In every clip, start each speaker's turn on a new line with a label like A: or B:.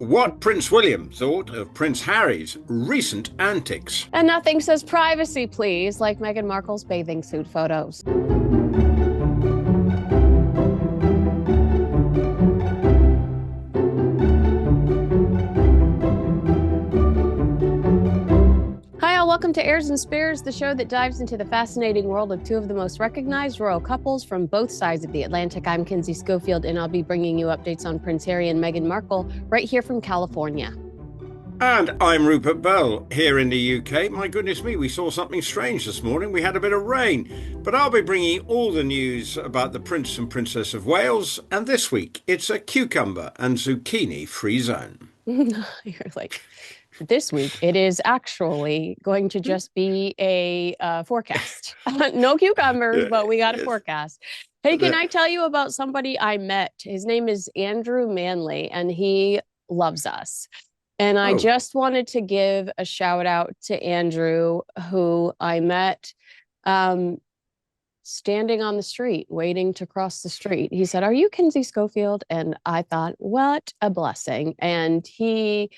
A: What Prince William thought of Prince Harry's recent antics.
B: And nothing says privacy, please, like Meghan Markle's bathing suit photos. Hi, all. Welcome to Heirs and Spares, the show that dives into the fascinating world of two of the most recognized royal couples from both sides of the Atlantic. I'm Kinsey Schofield, and I'll be bringing you updates on Prince Harry and Meghan Markle right here from California.
A: And I'm Rupert Bell here in the UK. My goodness me, we saw something strange this morning. We had a bit of rain. But I'll be bringing all the news about the Prince and Princess of Wales. And this week, it's a cucumber and zucchini free zone.
B: You're like, this week, it is actually going to just be a forecast. No cucumbers, but we got a forecast. Hey, can I tell you about somebody I met? His name is Andrew Manley, and he loves us. And I just wanted to give a shout out to Andrew, who I met standing on the street, waiting to cross the street. He said, "Are you Kinsey Schofield?" And I thought, what a blessing. And he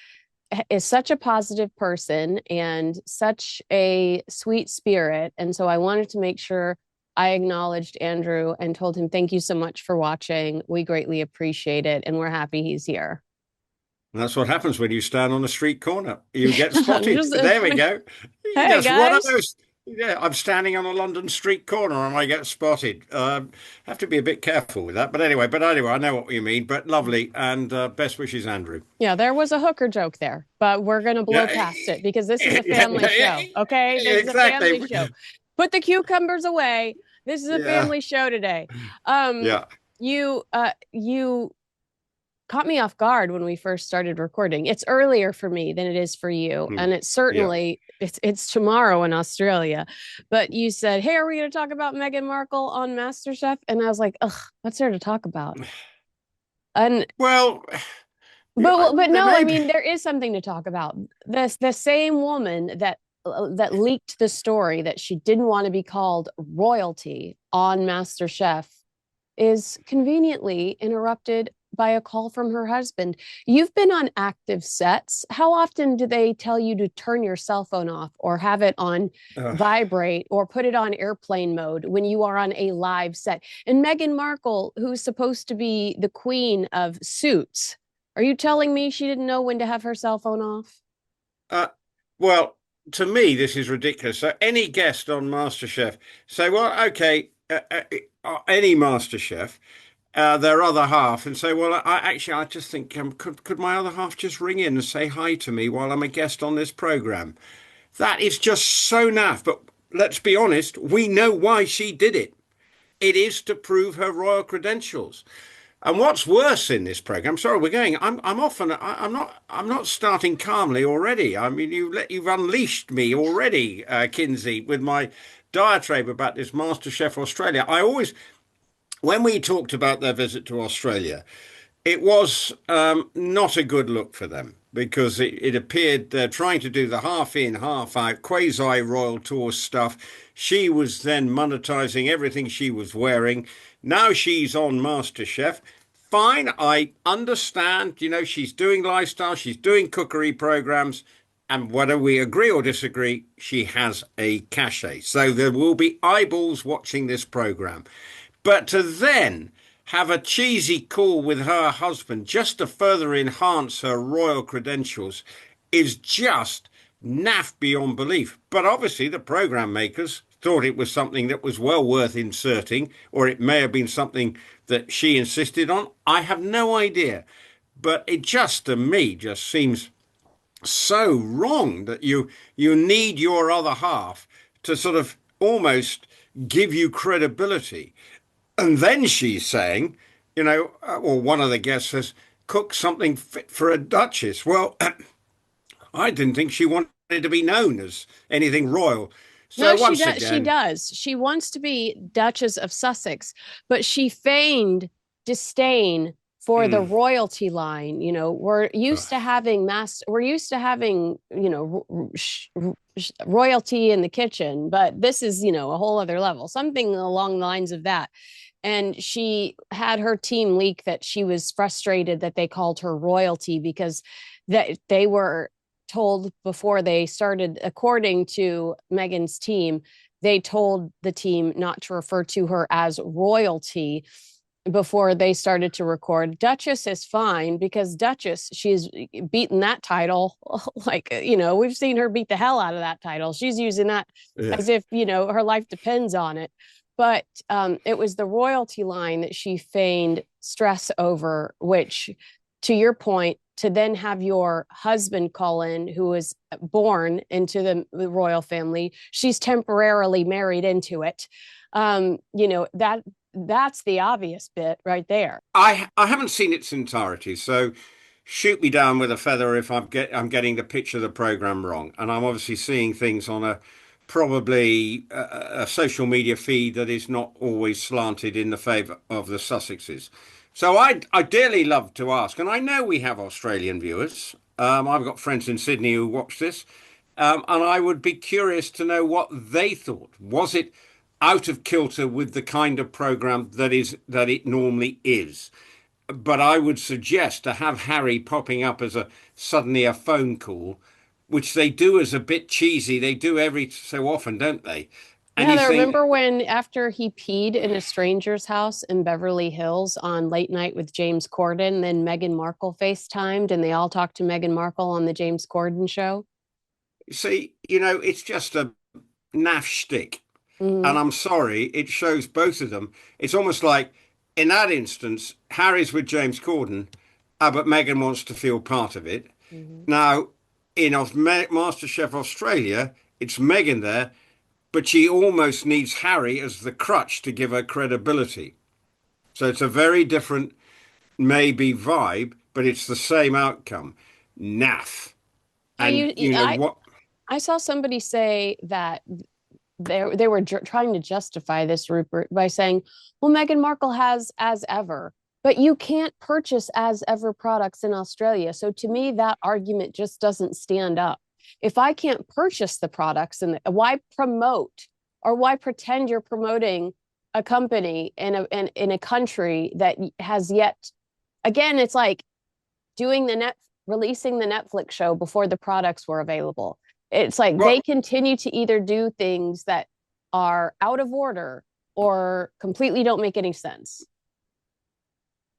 B: is such a positive person and such a sweet spirit. And so I wanted to make sure I acknowledged Andrew and told him, thank you so much for watching. We greatly appreciate it. And we're happy he's here.
A: And that's what happens when you stand on a street corner. You get spotted. There we go.
B: Hey,
A: Just
B: guys.
A: one of those. Yeah, I'm standing on a London street corner and I get spotted. Have to be a bit careful with that. But anyway, I know what you mean. But lovely, and best wishes, Andrew.
B: Yeah, there was a hooker joke there, but we're going to blow past it because this is a family show. Okay, this is a family show. Put the cucumbers away. This is a family show today. You caught me off guard when we first started recording. It's earlier for me than it is for you. And it's certainly, it's tomorrow in Australia. But you said, hey, are we going to talk about Meghan Markle on MasterChef? And I was like, ugh, what's there to talk about? And
A: well,
B: but no, I mean, there is something to talk about. The same woman that leaked the story that she didn't want to be called royalty on MasterChef is conveniently interrupted by a call from her husband. You've been on active sets. How often do they tell you to turn your cell phone off or have it on vibrate or put it on airplane mode when you are on a live set? And Meghan Markle, who's supposed to be the queen of suits, are you telling me she didn't know when to have her cell phone off?
A: Well, to me, this is ridiculous. So any guest on MasterChef say, well, okay, any MasterChef, their other half, and say, well, I just think, could my other half just ring in and say hi to me while I'm a guest on this program? That is just so naff. But let's be honest, we know why she did it. It is to prove her royal credentials. And what's worse in this program? Sorry, we're going. I'm off, and I'm not starting calmly already. I mean, you've unleashed me already, Kinsey, with my diatribe about this MasterChef Australia. When we talked about their visit to Australia, it was not a good look for them because it appeared they're trying to do the half in, half out, quasi royal tour stuff. She was then monetizing everything she was wearing. Now she's on MasterChef. Fine, I understand, she's doing lifestyle, she's doing cookery programs, and whether we agree or disagree, she has a cachet. So there will be eyeballs watching this program. But to then have a cheesy call with her husband just to further enhance her royal credentials is just naff beyond belief. But obviously the program makers thought it was something that was well worth inserting, or it may have been something that she insisted on. I have no idea. But it just, to me, just seems so wrong that you need your other half to sort of almost give you credibility. And then she's saying, or one of the guests says, cook something fit for a duchess. Well, I didn't think she wanted to be known as anything royal. So
B: no, she does. She wants to be Duchess of Sussex, but she feigned disdain for the royalty line. We're used to having royalty in the kitchen, but this is, a whole other level, something along the lines of that. and she had her team leak that she was frustrated that they called her royalty because that they were told before they started, according to Meghan's team, they told the team not to refer to her as royalty before they started to record. Duchess is fine because Duchess, she's beaten that title. Like, we've seen her beat the hell out of that title. She's using that
A: Yeah.
B: as if, her life depends on it. But it was the royalty line that she feigned stress over, which, to your point, to then have your husband call in, who was born into the royal family, she's temporarily married into it. That's the obvious bit right there.
A: I haven't seen its entirety, so shoot me down with a feather if I'm getting the pitch of the program wrong, and I'm obviously seeing things on a probably a social media feed that is not always slanted in the favour of the Sussexes. So I dearly love to ask, and I know we have Australian viewers. I've got friends in Sydney who watch this, and I would be curious to know what they thought. Was it out of kilter with the kind of program that it normally is? But I would suggest to have Harry popping up as a suddenly a phone call, which they do as a bit cheesy. They do every so often, don't they? And
B: Yeah,
A: you
B: I
A: think,
B: remember when after he peed in a stranger's house in Beverly Hills on Late Night with James Corden, then Meghan Markle FaceTimed and they all talked to Meghan Markle on the James Corden show.
A: see, it's just a naff shtick.
B: Mm-hmm.
A: And I'm sorry, it shows both of them. It's almost like in that instance, Harry's with James Corden, but Meghan wants to feel part of it.
B: Mm-hmm.
A: Now, in MasterChef Australia, it's Meghan there, but she almost needs Harry as the crutch to give her credibility. So it's a very different, maybe vibe, but it's the same outcome. Naff.
B: Yeah,
A: And
B: you,
A: you know
B: I,
A: what?
B: I saw somebody say that they were trying to justify this, Rupert, by saying, well, Meghan Markle has as ever, but you can't purchase as ever products in Australia. So to me, that argument just doesn't stand up. If I can't purchase the products, and why promote or why pretend you're promoting a company in a country that has yet, again, it's like doing releasing the Netflix show before the products were available. It's like they
A: Well,
B: continue to either do things that are out of order or completely don't make any sense.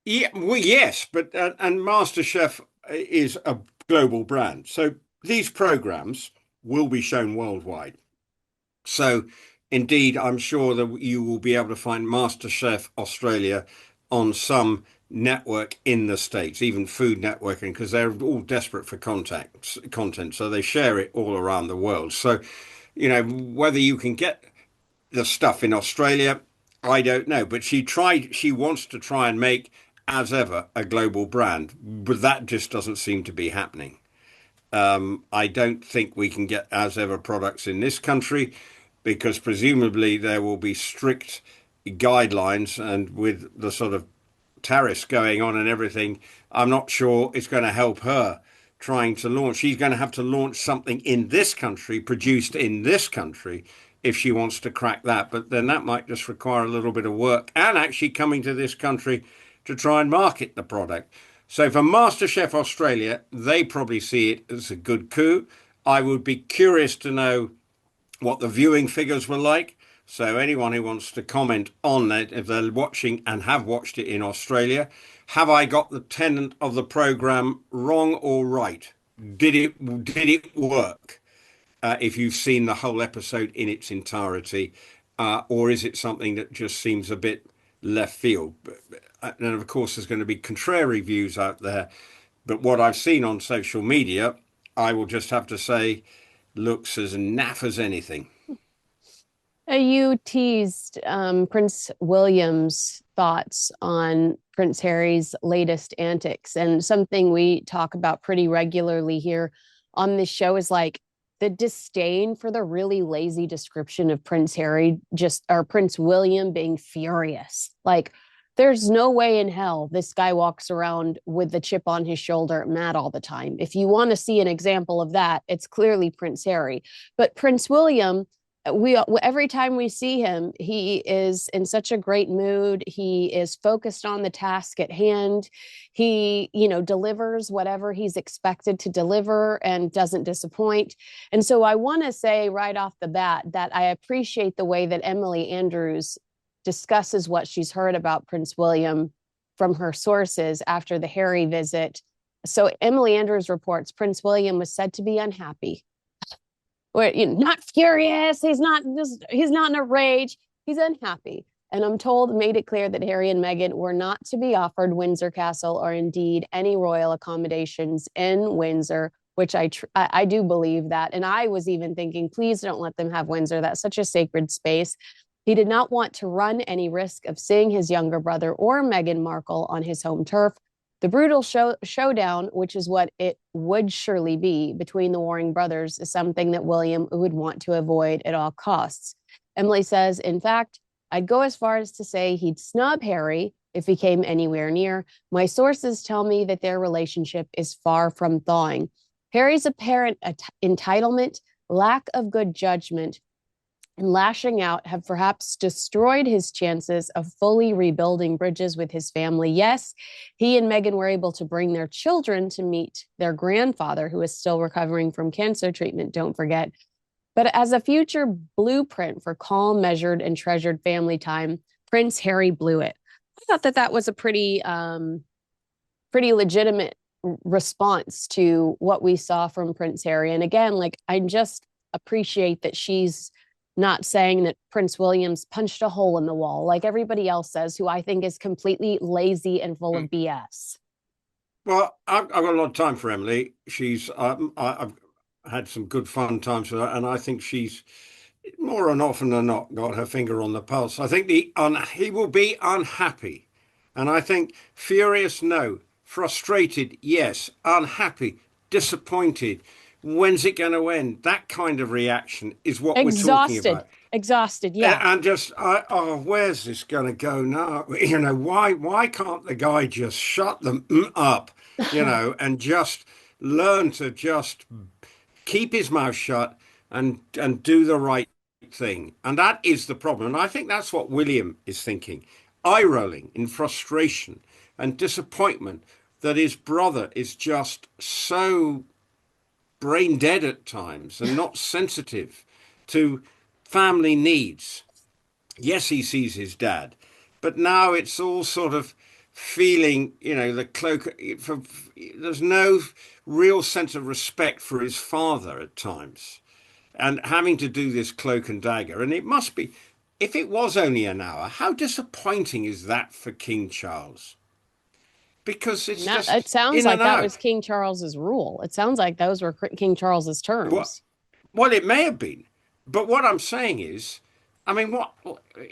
A: yeah, well, yes, but and MasterChef is a global brand, so these programs will be shown worldwide. So, indeed, I'm sure that you will be able to find MasterChef Australia on some network in the States, even Food Networking, because they're all desperate for content, so they share it all around the world. So, whether you can get the stuff in Australia, I don't know. But she wants to try and make, as ever, a global brand, but that just doesn't seem to be happening. I don't think we can get as ever products in this country because presumably there will be strict guidelines, and with the sort of tariffs going on and everything, I'm not sure it's going to help her trying to launch. She's going to have to launch something in this country, produced in this country, if she wants to crack that. But then that might just require a little bit of work and actually coming to this country to try and market the product. So for MasterChef Australia, they probably see it as a good coup. I would be curious to know what the viewing figures were like. So anyone who wants to comment on that, if they're watching and have watched it in Australia, have I got the tenant of the program wrong or right? Did it work? If you've seen the whole episode in its entirety, or is it something that just seems a bit left field? And of course, there's going to be contrary views out there. But what I've seen on social media, I will just have to say, looks as naff as anything.
B: You teased Prince William's thoughts on Prince Harry's latest antics. And something we talk about pretty regularly here on this show is like the disdain for the really lazy description of Prince Harry, just or Prince William being furious. Like, there's no way in hell this guy walks around with the chip on his shoulder, mad all the time. If you want to see an example of that, it's clearly Prince Harry. But Prince William, we every time we see him, he is in such a great mood. He is focused on the task at hand. He, delivers whatever he's expected to deliver and doesn't disappoint. And so I want to say right off the bat that I appreciate the way that Emily Andrews discusses what she's heard about Prince William from her sources after the Harry visit. So Emily Andrews reports Prince William was said to be unhappy. Or, not furious. He's not in a rage. He's unhappy. And I'm told made it clear that Harry and Meghan were not to be offered Windsor Castle or indeed any royal accommodations in Windsor, which I do believe that. And I was even thinking, please don't let them have Windsor. That's such a sacred space. He did not want to run any risk of seeing his younger brother or Meghan Markle on his home turf. The brutal showdown, which is what it would surely be between the warring brothers, is something that William would want to avoid at all costs. Emily says, in fact, I'd go as far as to say he'd snub Harry if he came anywhere near. My sources tell me that their relationship is far from thawing. Harry's apparent entitlement, lack of good judgment, and lashing out have perhaps destroyed his chances of fully rebuilding bridges with his family. Yes, he and Meghan were able to bring their children to meet their grandfather, who is still recovering from cancer treatment, don't forget. But as a future blueprint for calm, measured, and treasured family time, Prince Harry blew it. I thought that was a pretty legitimate response to what we saw from Prince Harry. And again, I just appreciate that she's not saying that Prince William's punched a hole in the wall like everybody else says, who I think is completely lazy and full of BS.
A: Well, I've got a lot of time for Emily. I've had some good fun times with her, and I think she's more and often than not got her finger on the pulse. I think he will be unhappy, and I think furious, no, frustrated, yes, unhappy, disappointed. When's it going to end? That kind of reaction is what we're talking about.
B: Exhausted, yeah.
A: And just, where's this going to go now? Why can't the guy just shut them up, and just learn to just keep his mouth shut and do the right thing? And that is the problem. And I think that's what William is thinking, eye rolling in frustration and disappointment that his brother is just so brain dead at times and not sensitive to family needs. Yes, he sees his dad, but now it's all sort of feeling, the cloak. There's no real sense of respect for his father at times, and having to do this cloak and dagger. And it must be, if it was only an hour, how disappointing is that for King Charles? Because
B: it sounds like that was King Charles's rule. It sounds like those were King Charles's terms.
A: Well, it may have been, but what I'm saying is, I mean,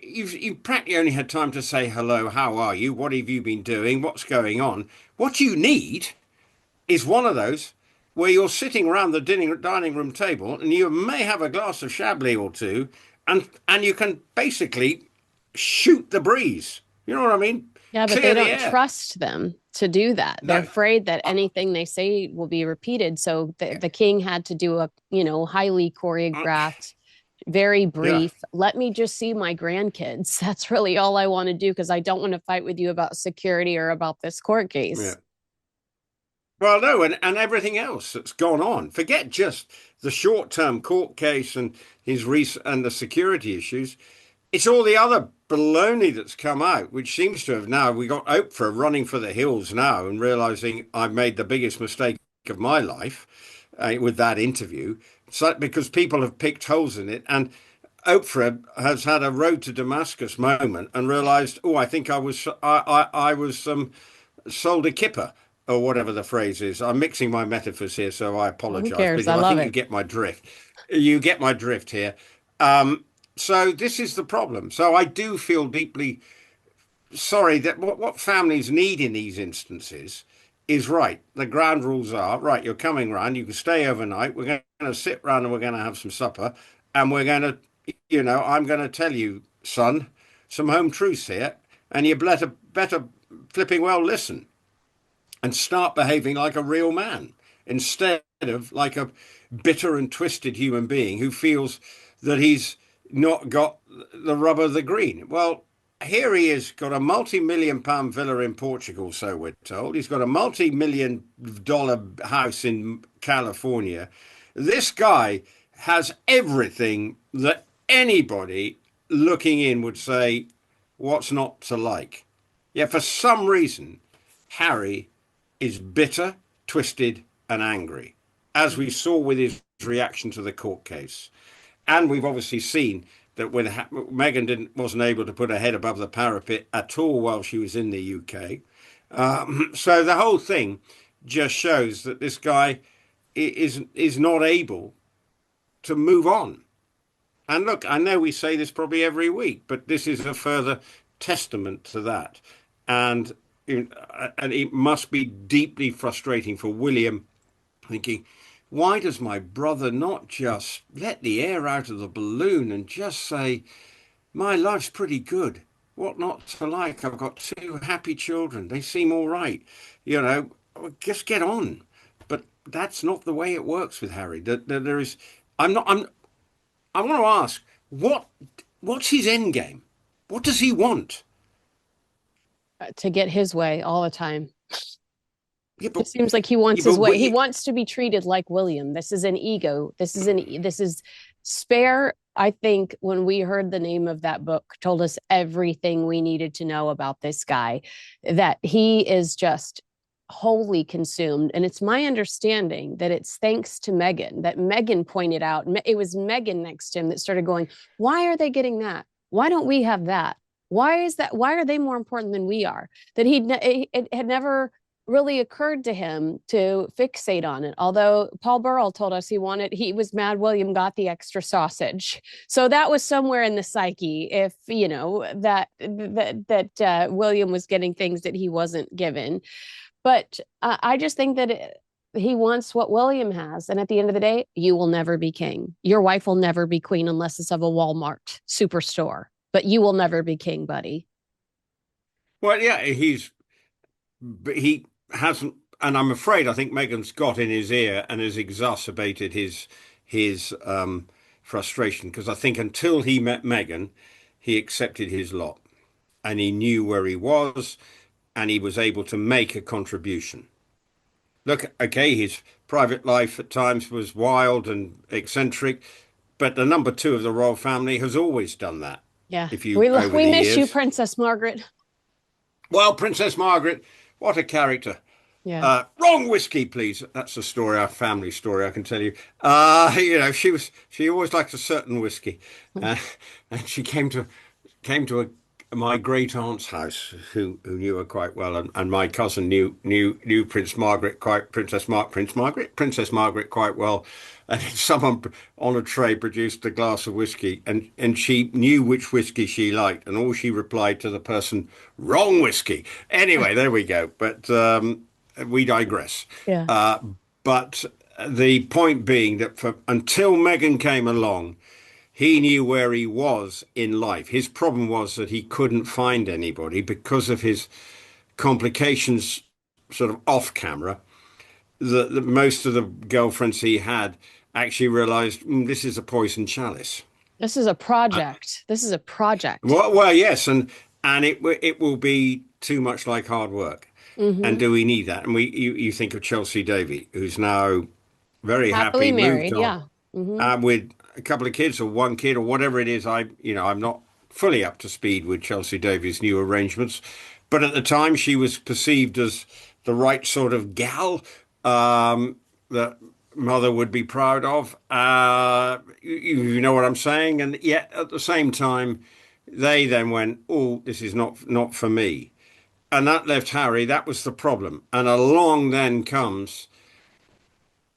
A: you've practically only had time to say hello, how are you, what have you been doing, what's going on. What you need is one of those where you're sitting around the dining room table and you may have a glass of Chablis or two, and you can basically shoot the breeze. You know what I mean?
B: Yeah, but they don't trust them to do that. They're afraid that anything they say will be repeated. So the king had to do a, highly choreographed, very brief, let me just see my grandkids. That's really all I want to do, because I don't want to fight with you about security or about this court case.
A: Yeah. Well, no, and everything else that's gone on. Forget just the short-term court case and and the security issues. It's all the other baloney that's come out, which seems to have now, we got Oprah running for the hills now and realizing I've made the biggest mistake of my life with that interview, because people have picked holes in it. And Oprah has had a road to Damascus moment and realized, I think I was sold a kipper, or whatever the phrase is. I'm mixing my metaphors here, so I apologize.
B: Who cares?
A: But
B: I think
A: you get my drift. You get my drift here. So this is the problem. So I do feel deeply sorry that what families need in these instances is, right, the ground rules are, right, you're coming round, you can stay overnight, we're going to sit round and we're going to have some supper, and we're going to, I'm going to tell you, son, some home truths here, and you better flipping well listen and start behaving like a real man instead of like a bitter and twisted human being who feels that he's not got the rub of the green. Well, here he is, got a multi-million-pound villa in Portugal, so we're told. He's got a multi-million-dollar house in California. This guy has everything that anybody looking in would say, what's not to like? Yet for some reason, Harry is bitter, twisted, and angry, as we saw with his reaction to the court case. And we've obviously seen that when Meghan wasn't able to put her head above the parapet at all while she was in the UK. So the whole thing just shows that this guy is not able to move on. And look, I know we say this probably every week, but this is a further testament to that. And and it must be deeply frustrating for William, thinking, why does my brother not just let the air out of the balloon and just say, my life's pretty good? What not to like? I've got two happy children. They seem all right. You know, just get on. But that's not the way it works with Harry. There is, I'm not, I want to ask, what's his end game? What does he want?
B: To get his way all the time.
A: Yeah,
B: It
A: but,
B: seems like he wants
A: yeah,
B: his
A: but
B: way. He wants to be treated like William. This is an ego. This is Spare. I think when we heard the name of that book, told us everything we needed to know about this guy, that he is just wholly consumed. And it's my understanding that it's thanks to Meghan, that Meghan pointed out, it was Meghan next to him that started going, why are they getting that? Why don't we have that? Why is that? Why are they more important than we are? That it had never really occurred to him to fixate on it. Although Paul Burrell told us he was mad William got the extra sausage. So that was somewhere in the psyche, if you know that William was getting things that he wasn't given. But I just think that he wants what William has. And at the end of the day, you will never be king. Your wife will never be queen unless it's of a Walmart superstore, but you will never be king, buddy.
A: Well, yeah, he hasn't, and I'm afraid I think Meghan's got in his ear and has exacerbated his frustration, because I think until he met Meghan, he accepted his lot and he knew where he was and he was able to make a contribution. Look, okay, his private life at times was wild and eccentric, but the number two of the royal family has always done that.
B: Yeah,
A: If you over
B: we
A: the
B: miss you,
A: years,
B: Princess Margaret.
A: well, Princess Margaret, what a character.
B: Yeah.
A: Wrong whiskey, please. That's a story, our family story, I can tell you. She always liked a certain whiskey, uh, and she came to my great aunt's house, who knew her quite well, and my cousin knew Princess Margaret quite well, and someone on a tray produced a glass of whiskey, and she knew which whiskey she liked, and all she replied to the person, wrong whiskey. Anyway, there we go. But we digress.
B: Yeah.
A: But the point being that until Meghan came along, he knew where he was in life. His problem was that he couldn't find anybody because of his complications, sort of off camera. That most of the girlfriends he had actually realized, this is a poison chalice.
B: This is a project. This is a project.
A: Well, yes, and it will be too much like hard work. And
B: Mm-hmm.
A: do we need that? And you think of Chelsea Davy, who's now very
B: Happily
A: happy, moved
B: married.
A: on,
B: Yeah. Mm-hmm.
A: with a couple of kids or one kid or whatever it is. I'm not fully up to speed with Chelsea Davies' new arrangements, but at the time she was perceived as the right sort of gal that mother would be proud of. You know what I'm saying? And yet at the same time, they then went, "Oh, this is not for me." And that left Harry. That was the problem. And along then comes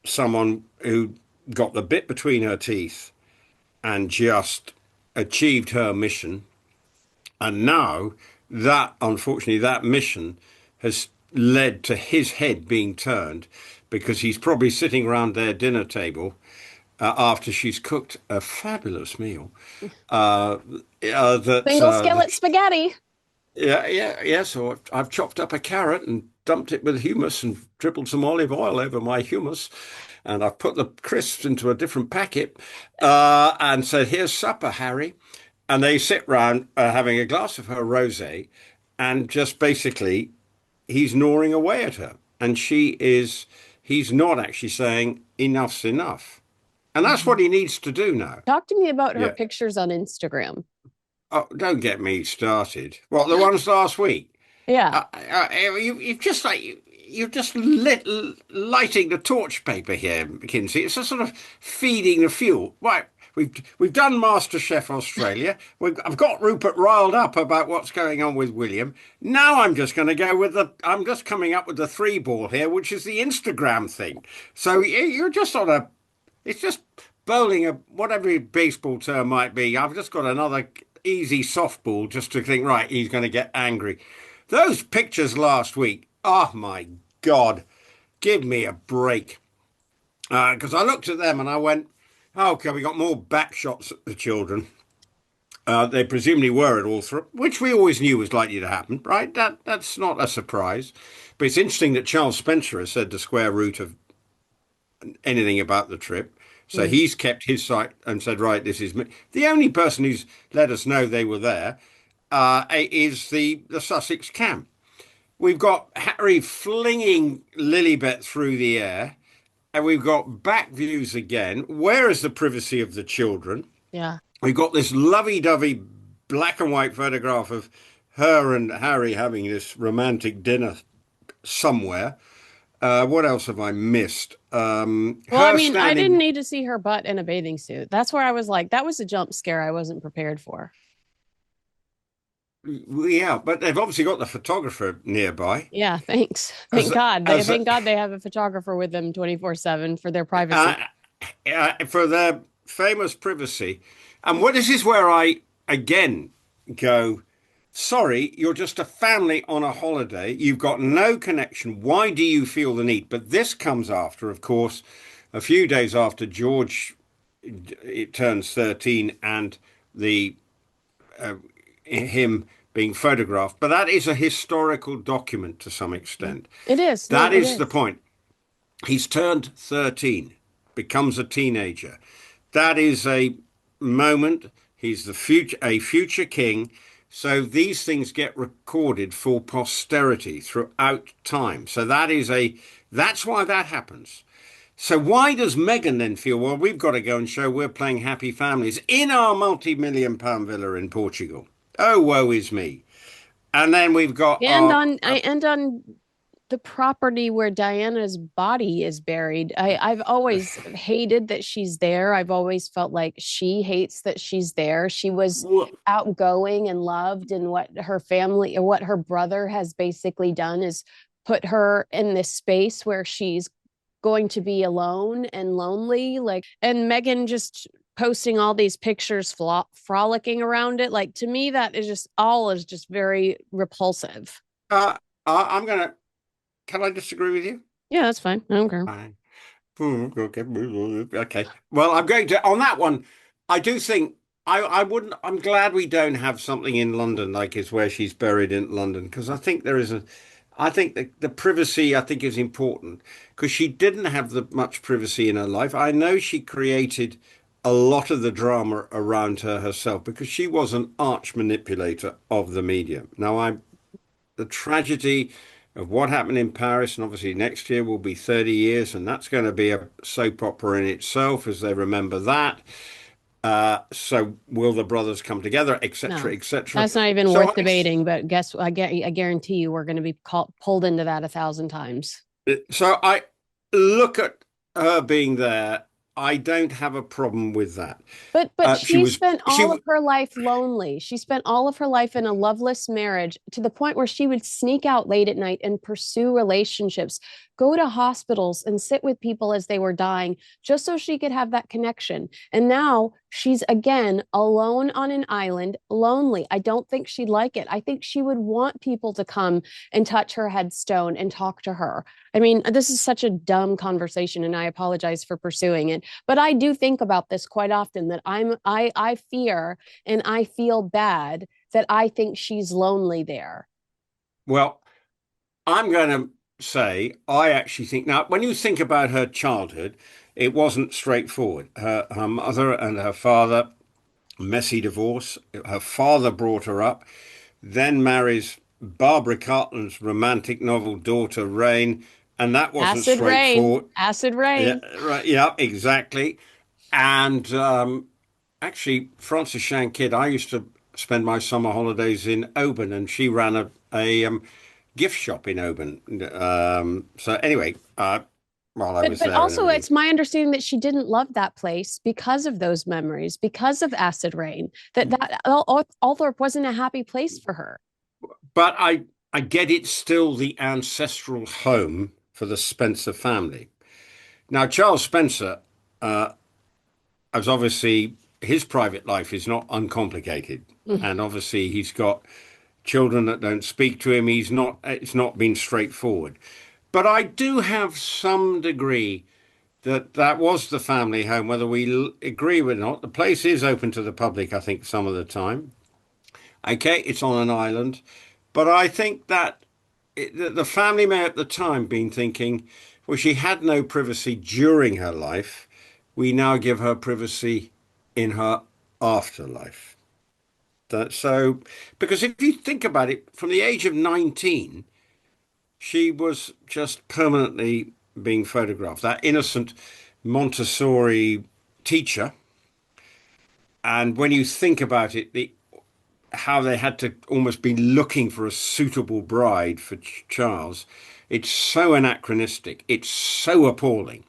A: someone who got the bit between her teeth and just achieved her mission. And now unfortunately, that mission has led to his head being turned, because he's probably sitting around their dinner table after she's cooked a fabulous meal. Uh,
B: Single
A: that
B: skillet spaghetti.
A: Yeah, yeah, yeah. So I've chopped up a carrot and dumped it with humus and dribbled some olive oil over my humus. And I've put the crisps into a different packet and said, here's supper, Harry. And they sit round having a glass of her rosé and just basically he's gnawing away at her. And he's not actually saying enough's enough. And that's what he needs to do now.
B: Talk to me about her
A: Yeah.
B: pictures on Instagram.
A: Oh, don't get me started. What, the ones last week?
B: Yeah.
A: You've just lighting the torch paper here, Kinsey. It's just sort of feeding the fuel. Right, we've done MasterChef Australia. I've got Rupert riled up about what's going on with William. Now I'm just going to go with I'm just coming up with the three ball here, which is the Instagram thing. So you're just sort of, it's just bowling a whatever your baseball term might be. I've just got another easy softball just to think, right, he's going to get angry. Those pictures last week, oh my God, give me a break. Because I looked at them and I went, oh, okay, we got more back shots at the children. They presumably were at all three, which we always knew was likely to happen, right? That's not a surprise. But it's interesting that Charles Spencer has said the square root of anything about the trip. So he's kept his site and said, right, this is me. The only person who's let us know they were there is the Sussex camp. We've got Harry flinging Lilibet through the air, and we've got back views again. Where is the privacy of the children?
B: Yeah.
A: We've got this lovey-dovey black and white photograph of her and Harry having this romantic dinner somewhere. What else have I missed?
B: Well, I mean, I didn't need to see her butt in a bathing suit. That's where I was like, that was a jump scare I wasn't prepared for.
A: Yeah, but they've obviously got the photographer nearby.
B: Yeah, thanks. Thank God. Thank God they have a photographer with them 24/7 for their privacy.
A: For their famous privacy. And this is where I again go, sorry, you're just a family on a holiday. You've got no connection. Why do you feel the need? But this comes after, of course, a few days after George it turns 13 and the him being photographed. But that is a historical document to some extent.
B: It is.
A: That is the point. He's turned 13, becomes a teenager. That is a moment. He's a future king. So these things get recorded for posterity throughout time. So that's why that happens. So why does Meghan then feel, well, we've got to go and show we're playing happy families in our multi-million pound villa in Portugal? Oh, woe is me. And then we've got
B: on the property where Diana's body is buried. I've always hated that she's there. I've always felt like she hates that she's there. She was outgoing and loved, and what her family or what her brother has basically done is put her in this space where she's going to be alone and lonely. And Meghan just posting all these pictures frolicking around it. Like, to me, that is just very repulsive.
A: Can I disagree with you?
B: Yeah, that's fine. I don't care.
A: Fine. Okay. Well, I'm going to, on that one, I do think I'm glad we don't have something in London like is where she's buried in London, because I think I think the privacy I think is important because she didn't have much privacy in her life. I know she created a lot of the drama around her herself because she was an arch manipulator of the media. Now, the tragedy of what happened in Paris, and obviously next year will be 30 years, and that's going to be a soap opera in itself as they remember that. So will the brothers come together, etc., etc.
B: That's not even worth debating. But I guarantee you, we're going to be pulled into that 1,000 times.
A: So I look at her being there. I don't have a problem with that.
B: But she spent all of her life lonely. She spent all of her life in a loveless marriage to the point where she would sneak out late at night and pursue relationships, go to hospitals and sit with people as they were dying just so she could have that connection. And now she's again alone on an island, lonely. I don't think she'd like it. I think she would want people to come and touch her headstone and talk to her. I mean, this is such a dumb conversation, and I apologize for pursuing it. But I do think about this quite often, that I fear and I feel bad that I think she's lonely there.
A: Well, I'm going to say, I actually think now, when you think about her childhood, it wasn't straightforward. Her mother and her father, messy divorce. Her father brought her up, then marries Barbara Cartland's romantic novel daughter, Rain, and that wasn't
B: Acid rain,
A: straightforward.
B: acid
A: Yeah,
B: rain.
A: right. Yeah, exactly. And actually, Frances Shan Kidd, I used to spend my summer holidays in Oban, and she ran a gift shop in Oban. So anyway, while I was
B: But
A: there and
B: also
A: everything.
B: it's my understanding that she didn't love that place because of those memories, because of acid rain. That Althorpe wasn't a happy place for her.
A: But I get it's still the ancestral home for the Spencer family. Now, Charles Spencer, as obviously his private life is not uncomplicated,
B: Mm.
A: and obviously he's got children that don't speak to him. It's not been straightforward. But I do have some degree that that was the family home, whether we agree with it or not. The place is open to the public, I think, some of the time. Okay, it's on an island. But I think that the family may at the time been thinking, well, she had no privacy during her life. We now give her privacy in her afterlife. So, because if you think about it, from the age of 19, she was just permanently being photographed. That innocent Montessori teacher. And when you think about it, how they had to almost be looking for a suitable bride for Charles, it's so anachronistic. It's so appalling.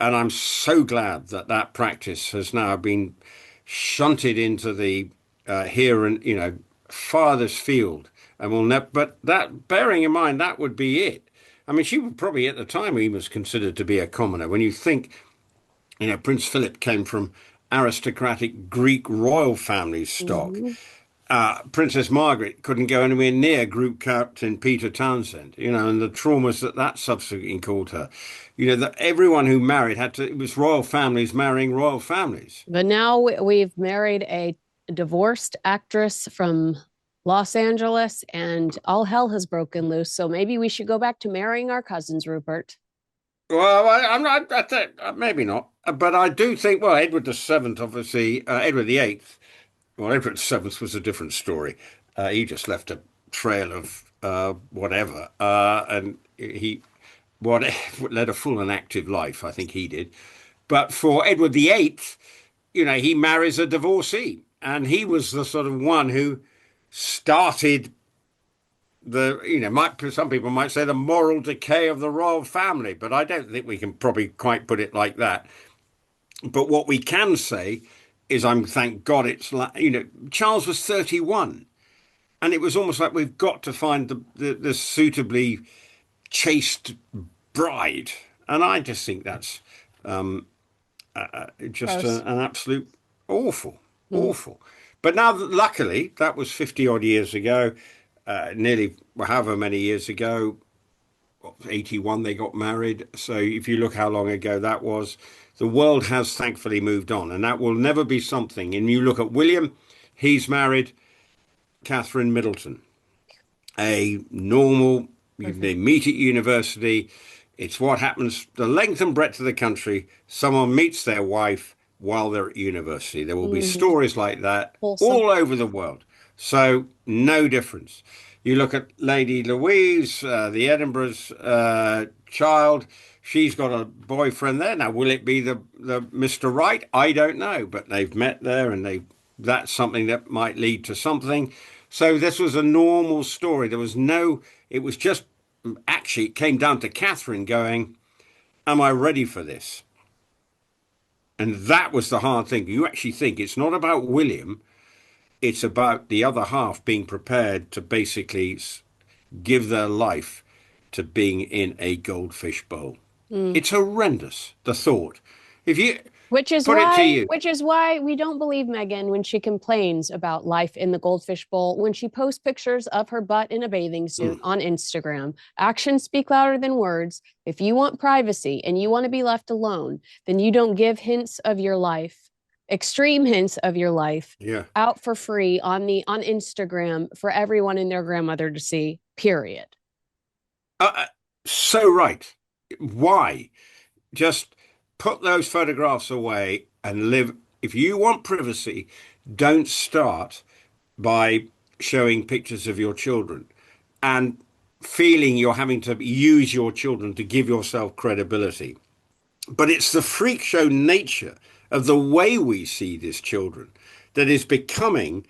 A: And I'm so glad that that practice has now been shunted into the here and, farthest field. And will never, but that, bearing in mind, that would be it. I mean, she would probably at the time he was considered to be a commoner. When you think, Prince Philip came from aristocratic Greek royal family stock.
B: Mhm.
A: Princess Margaret couldn't go anywhere near Group Captain Peter Townsend, and the traumas that subsequently caused her. That everyone who married it was royal families marrying royal families.
B: But now we've married a divorced actress from Los Angeles, and all hell has broken loose. So maybe we should go back to marrying our cousins, Rupert.
A: Well, I'm not, I think, maybe not, but I do think, well, Edward the Seventh, obviously, Edward the Eighth. Well, Edward the Seventh was a different story. He just left a trail of whatever, and he what led a full and active life. I think he did. But for Edward the Eighth, he marries a divorcee, and he was the sort of one who started some people might say the moral decay of the royal family, but I don't think we can probably quite put it like that. But what we can say is, thank God it's like, Charles was 31, and it was almost like we've got to find the suitably chaste bride, and I just think that's just
B: Gross.
A: an absolute awful,
B: Mm.
A: awful. But now, luckily, that was 50 odd years ago, nearly however many years ago. 81 they got married. So if you look how long ago that was, the world has thankfully moved on, and that will never be something. And you look at William, he's married Catherine Middleton, a normal, they
B: Perfect.
A: meet at university. It's what happens the length and breadth of the country. Someone meets their wife while they're at university. There will be
B: Hmm.
A: stories like that
B: Wholesome.
A: all over the world. So no difference. You look at Lady Louise, the Edinburgh's child. She's got a boyfriend there. Now, will it be the Mr. Right? I don't know, but they've met there, and that's something that might lead to something. So this was a normal story. There was no, it was just actually it came down to Catherine going, am I ready for this? And that was the hard thing. You actually think it's not about William, it's about the other half being prepared to basically give their life to being in a goldfish bowl.
B: Mm.
A: It's horrendous, the thought. If you
B: Which is
A: put it to
B: why,
A: you,
B: which is why we don't believe Meghan when she complains about life in the goldfish bowl, when she posts pictures of her butt in a bathing suit
A: mm,
B: on Instagram. Actions speak louder than words. If you want privacy and you want to be left alone, then you don't give hints of your life, extreme hints of your life,
A: yeah.
B: out for free on Instagram for everyone and their grandmother to see. Period.
A: Uh, uh, So right. Why? Just put those photographs away and live. If you want privacy, don't start by showing pictures of your children and feeling you're having to use your children to give yourself credibility. But it's the freak show nature of the way we see these children that is becoming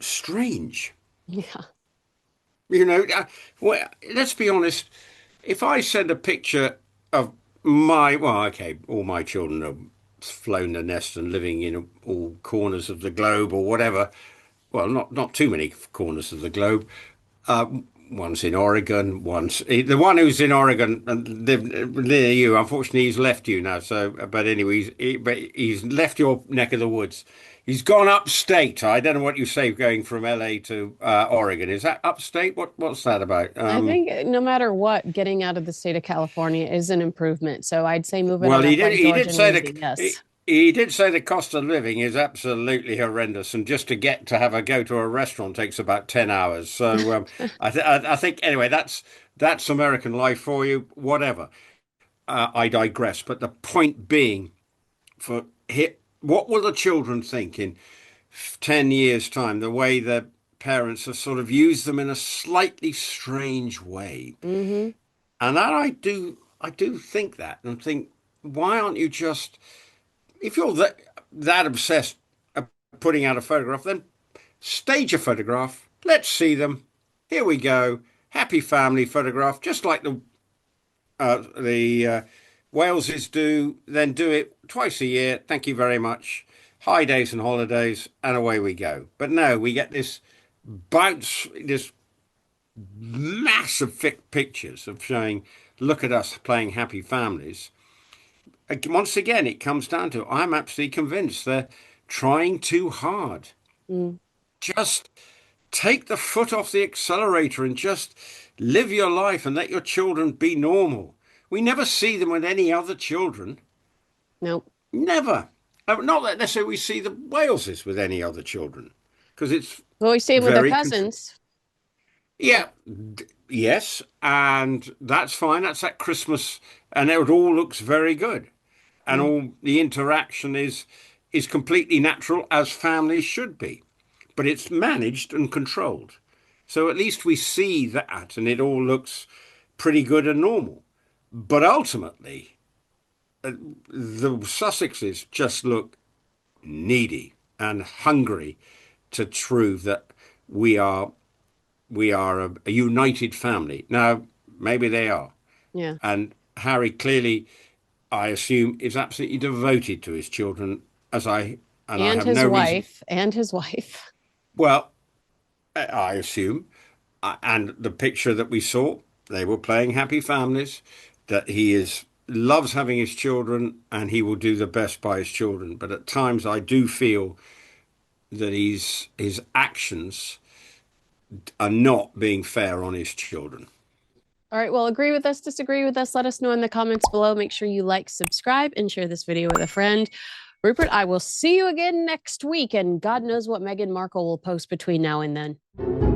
A: strange.
B: Yeah.
A: Well, let's be honest. If I send a picture of well, okay, all my children have flown the nest and living in all corners of the globe or whatever. Well, not too many corners of the globe. Uh, One's in Oregon. The one who's in Oregon and lived near you. Unfortunately, he's left you now. So, but anyway, but he's left your neck of the woods. He's gone upstate. I don't know what you say going from LA to Oregon. Is that upstate? What's that about?
B: I think no matter what, getting out of the state of California is an improvement. So I'd say moving
A: Well,
B: on up like
A: he
B: George
A: did
B: and
A: say
B: Lindsay, yes.
A: he did say the cost of living is absolutely horrendous, and just to get to have a go to a restaurant takes about 10 hours. So I think anyway, that's American life for you. Whatever. I digress. But the point being, what will the children think in 10 years' time? The way the parents have sort of used them in a slightly strange way,
B: Hmm.
A: and that I do think that, and think, why aren't you just, if you're that obsessed of putting out a photograph, then stage a photograph. Let's see them. Here we go. Happy family photograph, just like the Waleses do. Then do it twice a year. Thank you very much. High days and holidays, and away we go. But no, we get this bounce, this massive thick pictures of showing, look at us playing happy families. Once again, it comes down to, I'm absolutely convinced they're trying too hard.
B: Mm.
A: Just take the foot off the accelerator and just live your life and let your children be normal. We never see them with any other children.
B: Nope.
A: Never. Not that necessarily we see the Waleses with any other children, because it's
B: Well, we see them with their
A: very
B: cousins.
A: yeah, yes, and that's fine. That's at Christmas, and it all looks very good, and
B: Mm.
A: all the interaction is completely natural, as families should be, but it's managed and controlled. So at least we see that, and it all looks pretty good and normal. But ultimately, the Sussexes just look needy and hungry to prove that we are a united family. Now, maybe they are.
B: Yeah.
A: And Harry clearly, I assume, is absolutely devoted to his children, and I
B: And
A: have
B: his
A: no reason.
B: wife. And his wife.
A: Well, I assume, and the picture that we saw, they were playing happy families, that he is loves having his children and he will do the best by his children. But at times I do feel that his actions are not being fair on his children.
B: All right. Well, agree with us, disagree with us. Let us know in the comments below. Make sure you like, subscribe, and share this video with a friend. Rupert, I will see you again next week. And God knows what Meghan Markle will post between now and then.